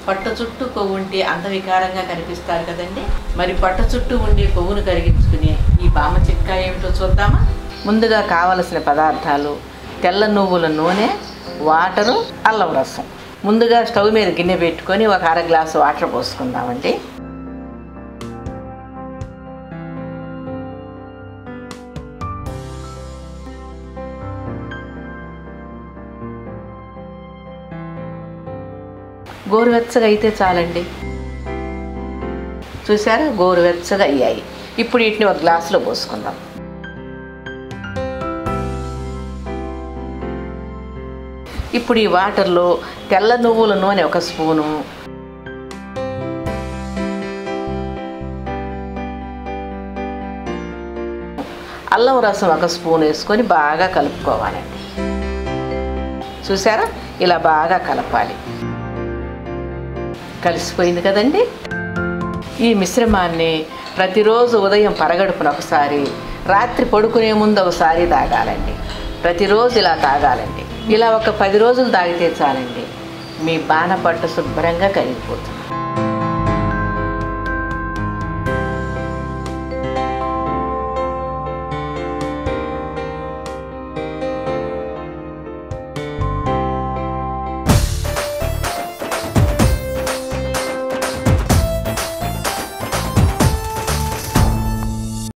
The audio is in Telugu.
పొట్ట చుట్టూ కొవ్వు ఉంటే అందవికారంగా కనిపిస్తారు కదండి. మరి పొట్ట చుట్టూ ఉండే కొవ్వును కరిగించుకునే ఈ బామ చిట్కా ఏమిటో చూద్దామా. ముందుగా కావలసిన పదార్థాలు: తెల్ల నువ్వుల నూనె, వాటరు, అల్లం రసం. ముందుగా స్టవ్ మీద గిన్నె పెట్టుకొని ఒక అర గ్లాసు వాటర్ పోసుకుందామండి. గోరువెచ్చగా అయితే చాలండి. చూసారా, గోరువెచ్చగా అయ్యాయి. ఇప్పుడు వీటిని ఒక గ్లాసులో పోసుకుందాం. ఇప్పుడు ఈ వాటర్లో తెల్ల నువ్వుల నూనె 1 స్పూను, అల్లం రసం 1 స్పూన్ వేసుకొని బాగా కలుపుకోవాలండి. చూసారా, ఇలా బాగా కలపాలి. కలిసిపోయింది కదండి. ఈ మిశ్రమాన్ని ప్రతిరోజు ఉదయం పరగడుపున ఒకసారి, రాత్రి పడుకునే ముందు ఒకసారి తాగాలండి. ప్రతిరోజు ఇలా తాగాలండి. ఇలా ఒక 10 రోజులు తాగితే చాలండి, మీ బాణపట్టు శుభ్రంగా కరిగిపోతుంది.